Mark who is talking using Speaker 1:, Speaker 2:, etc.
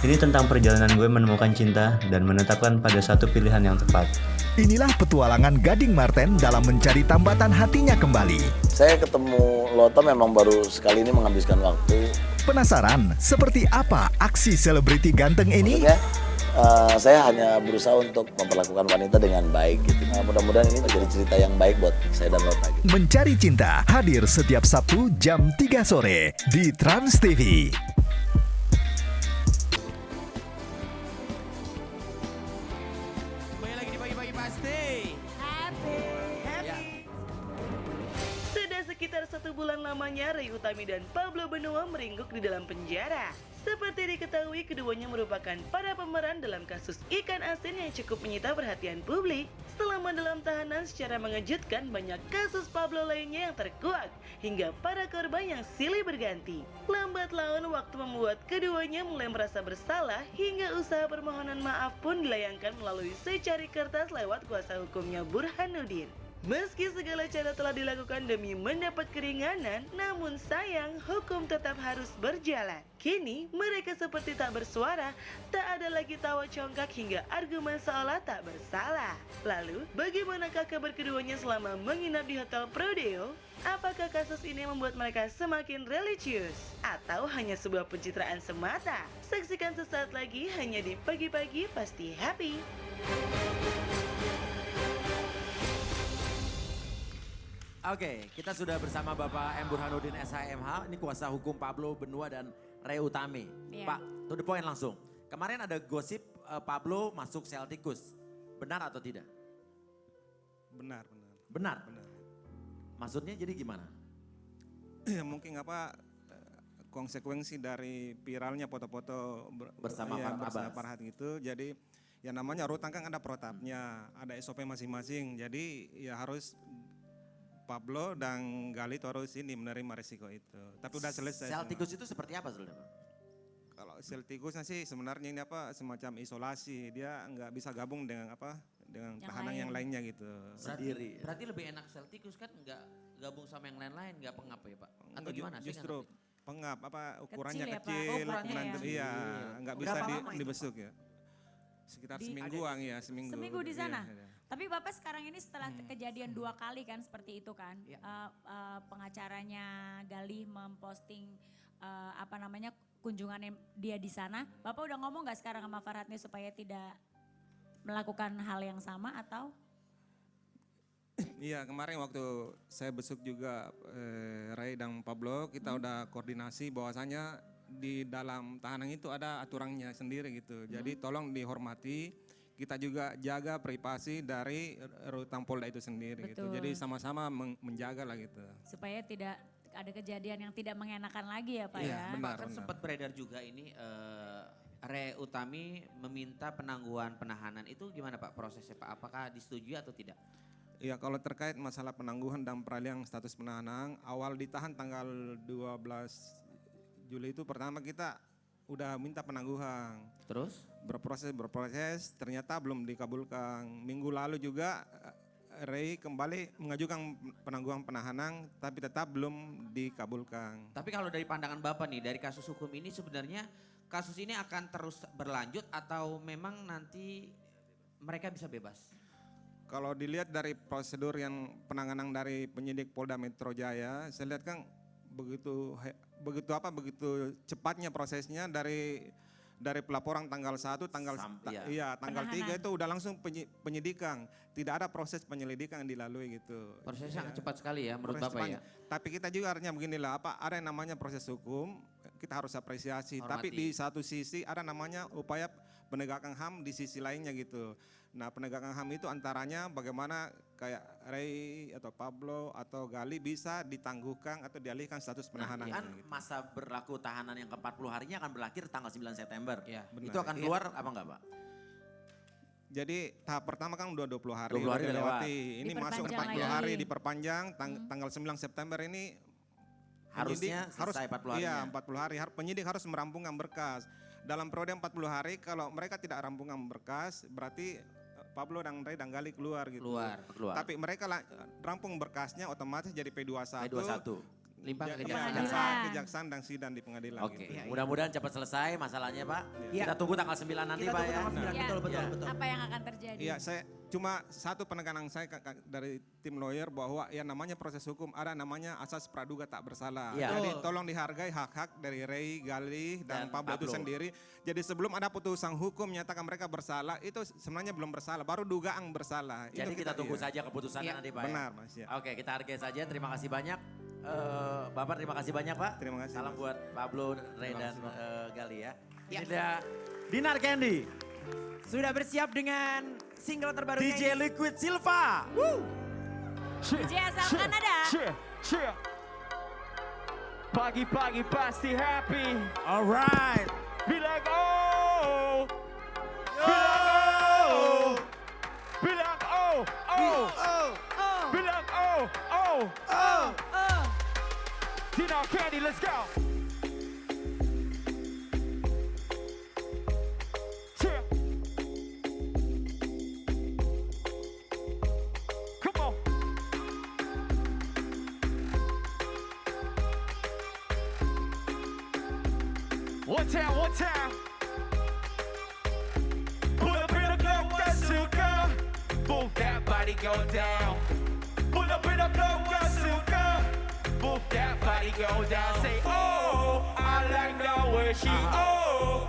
Speaker 1: Ini tentang perjalanan gue menemukan cinta dan menetapkan pada satu pilihan yang tepat.
Speaker 2: Inilah petualangan Gading Marten dalam mencari tambatan hatinya kembali.
Speaker 3: Saya ketemu Loto memang baru sekali ini menghabiskan waktu.
Speaker 2: Penasaran seperti apa aksi selebriti ganteng ini?
Speaker 3: Maksudnya saya hanya berusaha untuk memperlakukan wanita dengan baik gitu. Nah, mudah-mudahan ini menjadi cerita yang baik buat saya dan Lota gitu.
Speaker 2: Mencari Cinta hadir setiap Sabtu jam 3 sore di Trans TV.
Speaker 4: Kembali lagi di Pagi-Pagi Pasti.
Speaker 5: Sudah sekitar 1 bulan lamanya Ray Utami dan Pablo Benoa meringkuk di dalam penjara. Seperti diketahui, keduanya merupakan para pemeran dalam kasus ikan asin yang cukup menyita perhatian publik. Selama dalam tahanan, secara mengejutkan banyak kasus Pablo lainnya yang terkuak, hingga para korban yang silih berganti. Lambat laun waktu membuat keduanya mulai merasa bersalah, hingga usaha permohonan maaf pun dilayangkan melalui secari kertas lewat kuasa hukumnya Burhanuddin. Meski segala cara telah dilakukan demi mendapat keringanan, namun sayang hukum tetap harus berjalan. Kini mereka seperti tak bersuara, tak ada lagi tawa congkak hingga argumen seolah tak bersalah. Lalu, bagaimanakah kabar keduanya selama menginap di Hotel Prodeo? Apakah kasus ini membuat mereka semakin religius? Atau hanya sebuah pencitraan semata? Saksikan sesaat lagi hanya di Pagi-Pagi Pasti Happy.
Speaker 4: Oke, kita sudah bersama Bapak M. Burhanuddin SHMH, ini kuasa hukum Pablo Benoa dan Ray Utami.
Speaker 6: Iya.
Speaker 4: Pak, to the point langsung. Kemarin ada gosip Pablo masuk sel tikus. Benar atau tidak?
Speaker 7: Benar.
Speaker 4: Benar? Maksudnya jadi gimana?
Speaker 7: Ya mungkin konsekuensi dari viralnya foto-foto
Speaker 4: Bersama Farhan Abbas.
Speaker 7: Farhan itu. Jadi ya namanya rutan kan ada protapnya, ada SOP masing-masing. Jadi ya harus Pablo dan Gali itu harus menerima resiko itu. Tapi udah selesai.
Speaker 4: Sel
Speaker 7: semua.
Speaker 4: tikus itu seperti apa saudara?
Speaker 7: Kalau sel tikusnya sih sebenarnya ini semacam isolasi. Dia nggak bisa gabung dengan dengan
Speaker 6: Yang
Speaker 7: tahanan
Speaker 6: lain.
Speaker 7: yang lainnya gitu.
Speaker 4: Sendiri.
Speaker 8: Berarti lebih enak sel tikus kan nggak gabung sama yang lain-lain, nggak pengap ya Pak? Atau
Speaker 7: Enggak,
Speaker 8: gimana? Saya
Speaker 7: Justru
Speaker 8: nggak ngerti.
Speaker 7: pengap ukurannya
Speaker 6: Kecil ya, Pak?
Speaker 7: kecil,
Speaker 6: Oh, ukurannya
Speaker 7: ukuran
Speaker 6: ya.
Speaker 7: iya nggak bisa
Speaker 4: Berapa lama itu,
Speaker 7: dibesuk ya. Sekitar
Speaker 6: Di-
Speaker 7: semingguan ya, seminggu.
Speaker 6: Seminggu di
Speaker 7: Iya,
Speaker 6: sana?
Speaker 7: iya.
Speaker 6: Tapi Bapak sekarang ini setelah kejadian 2 kali kan seperti itu kan.
Speaker 4: Iya.
Speaker 6: Pengacaranya Galih memposting kunjungannya dia di sana. Bapak udah ngomong gak sekarang sama Farhatnya supaya tidak melakukan hal yang sama atau?
Speaker 7: Iya, kemarin waktu saya besuk juga Ray dan Pablo, kita udah koordinasi bahwasanya di dalam tahanan itu ada aturannya sendiri gitu. Jadi tolong dihormati, kita juga jaga privasi dari rutan Polda itu sendiri gitu.
Speaker 6: Betul.
Speaker 7: Jadi sama-sama menjaga lah gitu.
Speaker 6: Supaya tidak ada kejadian yang tidak mengenakan lagi ya Pak
Speaker 7: Iya,
Speaker 6: ya.
Speaker 7: benar.
Speaker 8: Pak, kan sempat beredar juga ini Ray Utami meminta penangguhan penahanan. Itu gimana Pak prosesnya Pak? Apakah disetujui atau tidak?
Speaker 7: Ya kalau terkait masalah penangguhan dan peralihan status penahanan, awal ditahan tanggal 12 Juli itu pertama kita udah minta penangguhan.
Speaker 8: Terus?
Speaker 7: Berproses, ternyata belum dikabulkan. Minggu lalu juga Ray kembali mengajukan penangguhan penahanan tapi tetap belum dikabulkan.
Speaker 8: Tapi kalau dari pandangan Bapak nih, dari kasus hukum ini sebenarnya kasus ini akan terus berlanjut atau memang nanti mereka bisa bebas?
Speaker 7: Kalau dilihat dari prosedur yang penanganan dari penyidik Polda Metro Jaya, saya lihat kan begitu cepatnya prosesnya dari pelaporan tanggal 1, tanggal tanggal 3 itu udah langsung penyidikan. Tidak ada proses penyelidikan yang dilalui gitu.
Speaker 8: Prosesnya sangat cepat sekali ya menurut
Speaker 7: Proses
Speaker 8: Bapak ya?
Speaker 7: panjang. Tapi kita juga harusnya beginilah, ada yang namanya proses hukum, kita harus apresiasi. Tapi
Speaker 8: Hormati.
Speaker 7: di satu sisi ada namanya upaya penegakan HAM di sisi lainnya gitu. Nah penegakan HAM itu antaranya bagaimana kayak Ray atau Pablo atau Gali bisa ditangguhkan atau dialihkan status penahanan.
Speaker 4: Kan
Speaker 7: gitu.
Speaker 4: masa berlaku tahanan yang ke-40 harinya akan berakhir tanggal 9 September.
Speaker 8: Iya.
Speaker 7: Benar.
Speaker 4: Itu akan keluar apa enggak Pak?
Speaker 7: Jadi tahap pertama kan udah 20 hari.
Speaker 4: 20 hari
Speaker 7: udah
Speaker 4: udah lewat.
Speaker 7: lewati. Ini masuk
Speaker 6: Diperpanjang
Speaker 7: 40 hari
Speaker 6: lagi.
Speaker 7: diperpanjang tanggal 9 September ini.
Speaker 4: Harusnya
Speaker 7: penyidik
Speaker 4: selesai 40 harinya.
Speaker 7: Iya 40 hari. Penyidik harus merampungkan berkas. Dalam periode 40 hari kalau mereka tidak rampungkan berkas berarti Pablo dan Ray dan Gali keluar gitu.
Speaker 8: Keluar.
Speaker 4: Keluar.
Speaker 7: Tapi mereka rampung berkasnya otomatis jadi P21.
Speaker 4: P21.
Speaker 8: Limpah ke
Speaker 7: Ya,
Speaker 8: kejaksaan.
Speaker 7: kejaksaan dan sidang di pengadilan.
Speaker 4: Oke,
Speaker 7: gitu.
Speaker 4: mudah-mudahan cepat selesai masalahnya Pak.
Speaker 9: Iya.
Speaker 4: Kita tunggu tanggal 9 nanti
Speaker 9: Kita
Speaker 4: Pak
Speaker 9: tunggu
Speaker 4: ya.
Speaker 9: tanggal 9,
Speaker 6: Iya.
Speaker 9: betul, betul,
Speaker 4: Iya.
Speaker 9: betul.
Speaker 6: Apa yang akan terjadi?
Speaker 7: Iya, saya cuma satu penekanan saya dari tim lawyer bahwa yang namanya proses hukum ada namanya asas praduga tak bersalah.
Speaker 4: Iya.
Speaker 7: Jadi
Speaker 9: Betul.
Speaker 7: tolong dihargai hak-hak dari Ray, Galih dan
Speaker 4: Dan
Speaker 7: Pablo itu
Speaker 4: Pablo.
Speaker 7: sendiri. Jadi sebelum ada putusan hukum menyatakan mereka bersalah, itu sebenarnya belum bersalah, baru dugaan bersalah.
Speaker 4: Jadi
Speaker 7: Itu
Speaker 4: kita tunggu
Speaker 7: iya.
Speaker 4: saja keputusannya
Speaker 8: Iya.
Speaker 4: nanti Pak. ya.
Speaker 7: Benar, Mas. Ya.
Speaker 4: Oke, kita hargai saja. Terima kasih banyak. Bapak terima kasih banyak Pak.
Speaker 7: Terima kasih,
Speaker 4: Salam
Speaker 7: Mas.
Speaker 4: buat Pablo, Ray
Speaker 7: Terima
Speaker 4: dan
Speaker 7: kasih, Pak.
Speaker 4: Gali ya.
Speaker 8: Ya.
Speaker 4: Ini dia Dinar Candy,
Speaker 9: Sudah bersiap dengan single terbarunya
Speaker 4: DJ Liquid Silva.
Speaker 6: DJ asal Kanada.
Speaker 10: Pagi-pagi pasti happy.
Speaker 4: Alright.
Speaker 10: Bilang oh. Bilang oh. Bilang oh. Oh. Bilang oh. Oh. Dinar Candy, let's go. Cheer. Come on. One time, one time. Pull up in the club, got sugar. Move that body, go down. Pull up in the club, got sugar. Move that body, go down. Say, oh, I like the way she, oh.